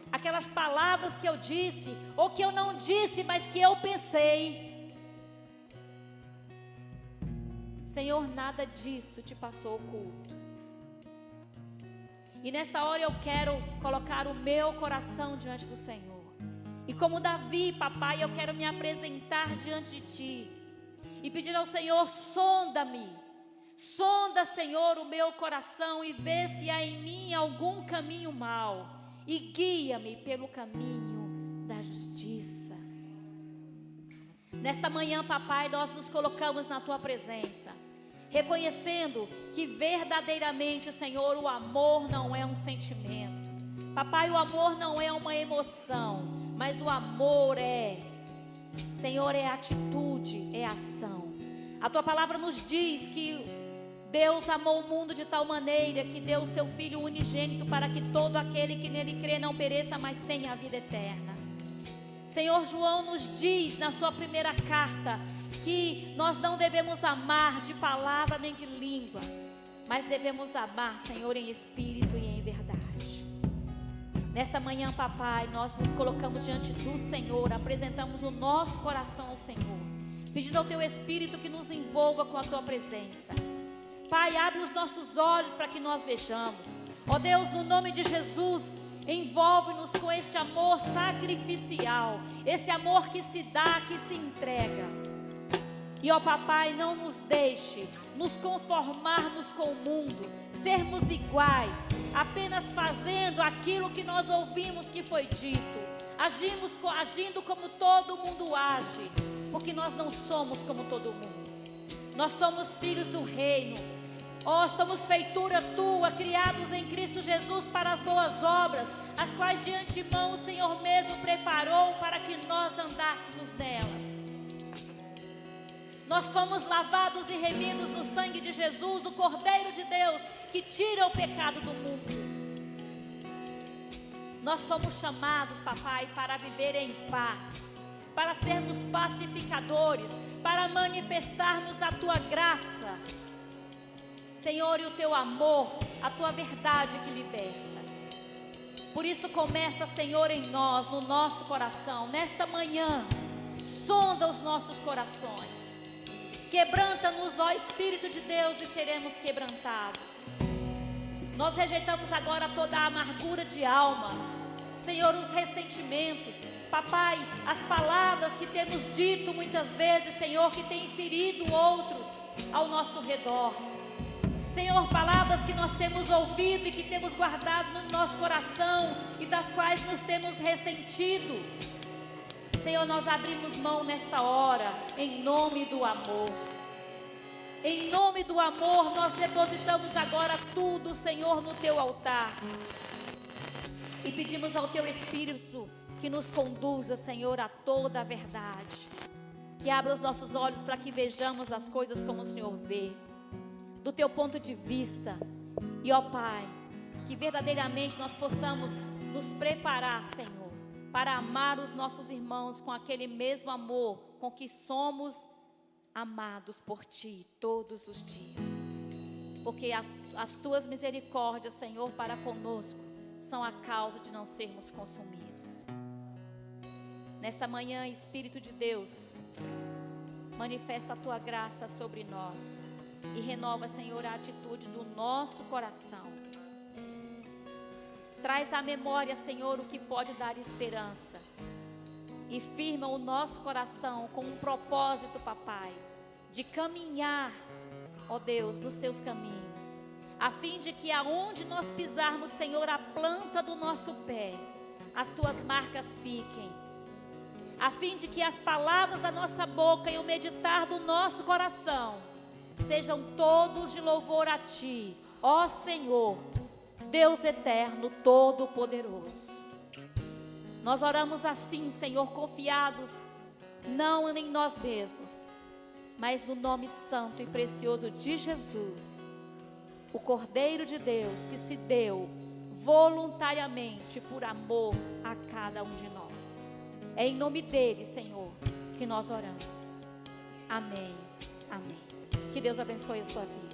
Aquelas palavras que eu disse, ou que eu não disse, mas que eu pensei. Senhor, nada disso te passou oculto. E nesta hora eu quero colocar o meu coração diante do Senhor. E como Davi, papai, eu quero me apresentar diante de ti e pedir ao Senhor: sonda-me. Sonda, Senhor, o meu coração e vê se há em mim algum caminho mau. E guia-me pelo caminho da justiça. Nesta manhã, papai, nós nos colocamos na tua presença, reconhecendo que verdadeiramente, Senhor, o amor não é um sentimento. Papai, o amor não é uma emoção, mas o amor Senhor, é atitude, é ação. A tua palavra nos diz que Deus amou o mundo de tal maneira que deu o seu Filho unigênito para que todo aquele que nele crê não pereça, mas tenha a vida eterna. Senhor, João nos diz na sua primeira carta que nós não devemos amar de palavra nem de língua, mas devemos amar, Senhor, em espírito e em verdade. Nesta manhã, papai, nós nos colocamos diante do Senhor, apresentamos o nosso coração ao Senhor, pedindo ao teu Espírito que nos envolva com a tua presença. Pai, abre os nossos olhos para que nós vejamos. Ó Deus, no nome de Jesus, envolve-nos com este amor sacrificial, esse amor que se dá, que se entrega. E ó papai, não nos deixe nos conformarmos com o mundo, sermos iguais, apenas fazendo aquilo que nós ouvimos que foi dito, agindo como todo mundo age, porque nós não somos como todo mundo. Nós somos filhos do reino. Somos feitura tua, criados em Cristo Jesus para as boas obras, as quais de antemão o Senhor mesmo preparou para que nós andássemos nelas. Nós fomos lavados e remidos no sangue de Jesus, o Cordeiro de Deus, que tira o pecado do mundo. Nós fomos chamados, papai, para viver em paz, para sermos pacificadores, para manifestarmos a tua graça, Senhor, e o teu amor, a tua verdade que liberta. Por isso começa, Senhor, em nós, no nosso coração, nesta manhã, sonda os nossos corações. Quebranta-nos, ó Espírito de Deus, e seremos quebrantados. Nós rejeitamos agora toda a amargura de alma, Senhor, os ressentimentos, papai, as palavras que temos dito muitas vezes, Senhor, que tem ferido outros ao nosso redor. Senhor, palavras que nós temos ouvido e que temos guardado no nosso coração e das quais nos temos ressentido. Senhor, nós abrimos mão nesta hora, em nome do amor. Em nome do amor, nós depositamos agora tudo, Senhor, no Teu altar. E pedimos ao Teu Espírito que nos conduza, Senhor, a toda a verdade. Que abra os nossos olhos para que vejamos as coisas como o Senhor vê, do Teu ponto de vista. E, ó Pai, que verdadeiramente nós possamos nos preparar, Senhor, para amar os nossos irmãos com aquele mesmo amor com que somos amados por Ti todos os dias. Porque as Tuas misericórdias, Senhor, para conosco são a causa de não sermos consumidos. Nesta manhã, Espírito de Deus, manifesta a Tua graça sobre nós e renova, Senhor, a atitude do nosso coração. Traz à memória, Senhor, o que pode dar esperança e firma o nosso coração com um propósito, papai, de caminhar, ó Deus, nos Teus caminhos, a fim de que aonde nós pisarmos, Senhor, a planta do nosso pé, as Tuas marcas fiquem, a fim de que as palavras da nossa boca e o meditar do nosso coração sejam todos de louvor a Ti, ó Senhor, Deus eterno, todo-poderoso. Nós oramos assim, Senhor, confiados, não em nós mesmos, mas no nome santo e precioso de Jesus, o Cordeiro de Deus que se deu voluntariamente por amor a cada um de nós. É em nome dele, Senhor, que nós oramos. Amém, amém. Que Deus abençoe a sua vida.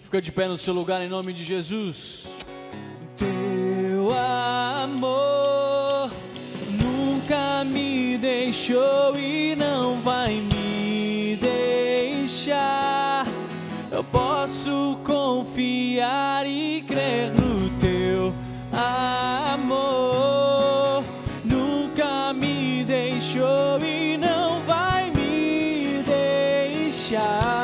Fica de pé no seu lugar em nome de Jesus. Teu amor nunca me deixou e não vai me deixar. Eu posso confiar e crer no Teu amor. Nunca me deixou e não vai me deixar.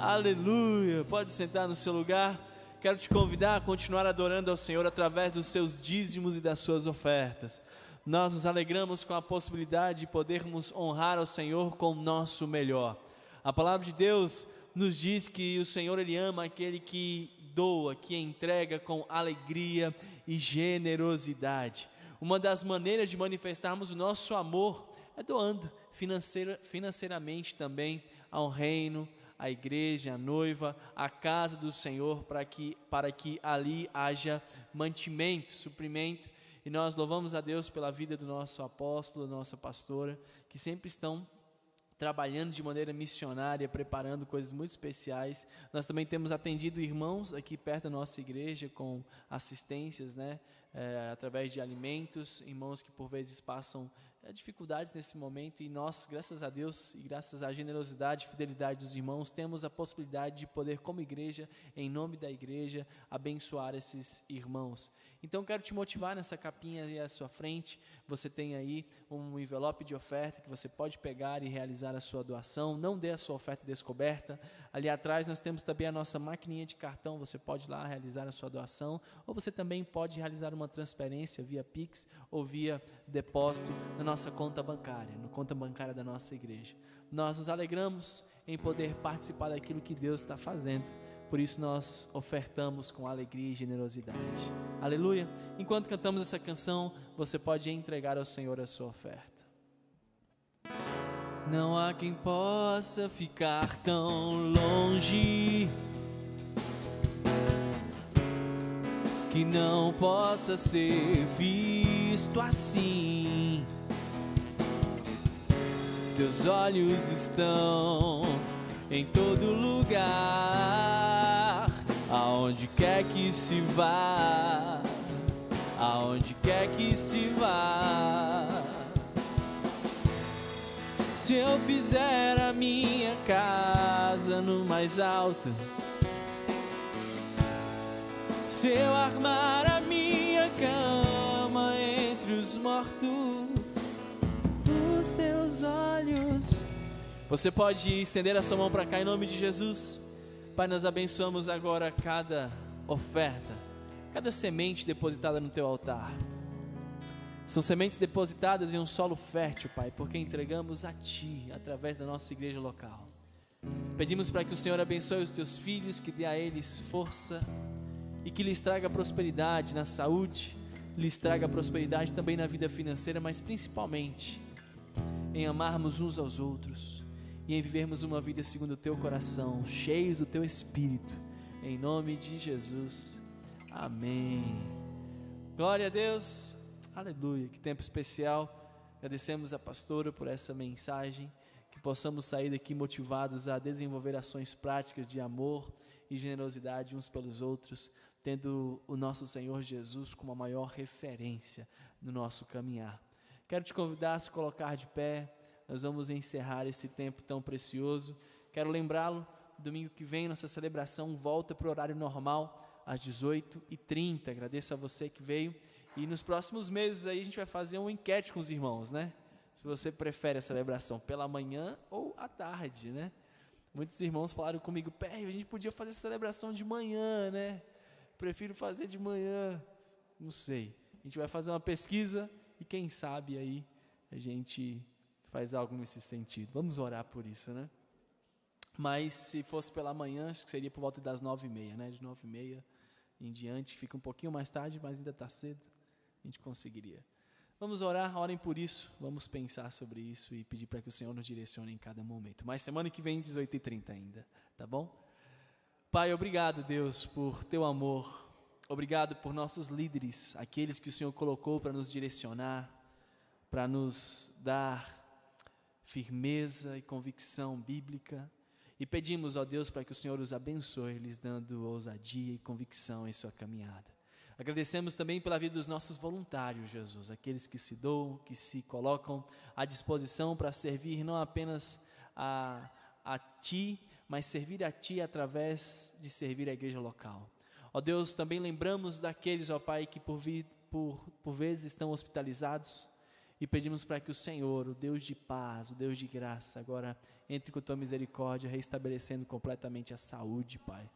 Aleluia, pode sentar no seu lugar. Quero te convidar a continuar adorando ao Senhor através dos seus dízimos e das suas ofertas. Nós nos alegramos com a possibilidade de podermos honrar ao Senhor com o nosso melhor. A palavra de Deus nos diz que o Senhor, Ele ama aquele que doa, que entrega com alegria e generosidade. Uma das maneiras de manifestarmos o nosso amor é doando financeiramente também ao reino, a igreja, a noiva, a casa do Senhor, para que ali haja mantimento, suprimento. E nós louvamos a Deus pela vida do nosso apóstolo, da nossa pastora, que sempre estão trabalhando de maneira missionária, preparando coisas muito especiais. Nós também temos atendido irmãos aqui perto da nossa igreja com assistências, através de alimentos, irmãos que por vezes passam dificuldades nesse momento, e nós, graças a Deus e graças à generosidade e fidelidade dos irmãos, temos a possibilidade de poder, como igreja, em nome da igreja, abençoar esses irmãos. Então, quero te motivar nessa capinha aí à sua frente. Você tem aí um envelope de oferta que você pode pegar e realizar a sua doação. Não dê a sua oferta descoberta. Ali atrás nós temos também a nossa maquininha de cartão. Você pode ir lá realizar a sua doação. Ou você também pode realizar uma transferência via Pix ou via depósito na nossa conta bancária, na conta bancária da nossa igreja. Nós nos alegramos em poder participar daquilo que Deus está fazendo. Por isso nós ofertamos com alegria e generosidade. Aleluia! Enquanto cantamos essa canção, você pode entregar ao Senhor a sua oferta. Não há quem possa ficar tão longe, que não possa ser visto assim. Teus olhos estão em todo lugar, aonde quer que se vá, aonde quer que se vá. Se eu fizer a minha casa no mais alto, se eu armar a minha cama entre os mortos, os teus olhos. Você pode estender a sua mão para cá em nome de Jesus. Pai, nós abençoamos agora cada oferta, cada semente depositada no teu altar. São sementes depositadas em um solo fértil, Pai, porque entregamos a Ti, através da nossa igreja local. Pedimos para que o Senhor abençoe os teus filhos, que dê a eles força e que lhes traga prosperidade na saúde, lhes traga prosperidade também na vida financeira, mas principalmente em amarmos uns aos outros e em vivermos uma vida segundo o teu coração, cheios do teu Espírito, em nome de Jesus, amém. Glória a Deus, aleluia, que tempo especial. Agradecemos a pastora por essa mensagem, que possamos sair daqui motivados a desenvolver ações práticas de amor e generosidade uns pelos outros, tendo o nosso Senhor Jesus como a maior referência no nosso caminhar. Quero te convidar a se colocar de pé. Nós vamos encerrar esse tempo tão precioso. Quero lembrá-lo, domingo que vem nossa celebração volta para o horário normal, às 18h30. Agradeço a você que veio. E nos próximos meses aí a gente vai fazer uma enquete com os irmãos, né? Se você prefere a celebração pela manhã ou à tarde, né? Muitos irmãos falaram comigo, Pé, a gente podia fazer essa celebração de manhã, né? Prefiro fazer de manhã. Não sei. A gente vai fazer uma pesquisa e quem sabe aí a gente faz algo nesse sentido. Vamos orar por isso, né? Mas se fosse pela manhã, acho que seria por volta das 9h30, né? De 9h30 em diante, fica um pouquinho mais tarde, mas ainda está cedo, a gente conseguiria. Vamos orar, orem por isso, vamos pensar sobre isso e pedir para que o Senhor nos direcione em cada momento. Mas semana que vem, 18h30 ainda, tá bom? Pai, obrigado, Deus, por teu amor. Obrigado por nossos líderes, aqueles que o Senhor colocou para nos direcionar, para nos dar firmeza e convicção bíblica. E pedimos, ó Deus, para que o Senhor os abençoe, lhes dando ousadia e convicção em sua caminhada. Agradecemos também pela vida dos nossos voluntários, Jesus, aqueles que se doam, que se colocam à disposição para servir não apenas a Ti, mas servir a Ti através de servir a igreja local. Ó Deus, também lembramos daqueles, ó Pai, que por vezes estão hospitalizados, e pedimos para que o Senhor, o Deus de paz, o Deus de graça, agora entre com a tua misericórdia, restabelecendo completamente a saúde, Pai.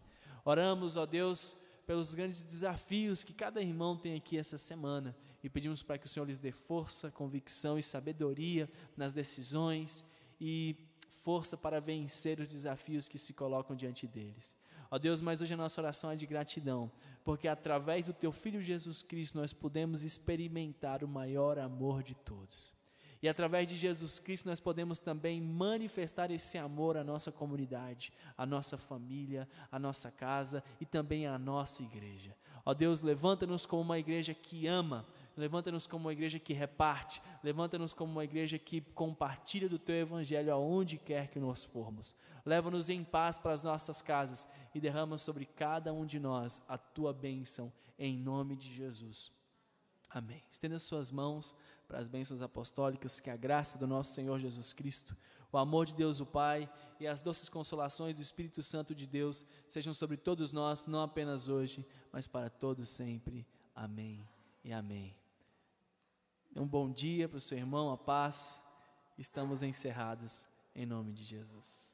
Oramos, ó Deus, pelos grandes desafios que cada irmão tem aqui essa semana, e pedimos para que o Senhor lhes dê força, convicção e sabedoria nas decisões, e força para vencer os desafios que se colocam diante deles. Ó Deus, mas hoje a nossa oração é de gratidão, porque através do Teu Filho Jesus Cristo nós podemos experimentar o maior amor de todos. E através de Jesus Cristo nós podemos também manifestar esse amor à nossa comunidade, à nossa família, à nossa casa e também à nossa igreja. Ó Deus, levanta-nos como uma igreja que ama, levanta-nos como uma igreja que reparte, levanta-nos como uma igreja que compartilha do Teu Evangelho aonde quer que nós formos. Leva-nos em paz para as nossas casas e derrama sobre cada um de nós a Tua bênção, em nome de Jesus. Amém. Estenda suas mãos para as bênçãos apostólicas, que a graça do nosso Senhor Jesus Cristo, o amor de Deus o Pai e as doces consolações do Espírito Santo de Deus sejam sobre todos nós, não apenas hoje, mas para todos sempre. Amém e amém. Um bom dia para o seu irmão, a paz. Estamos encerrados em nome de Jesus.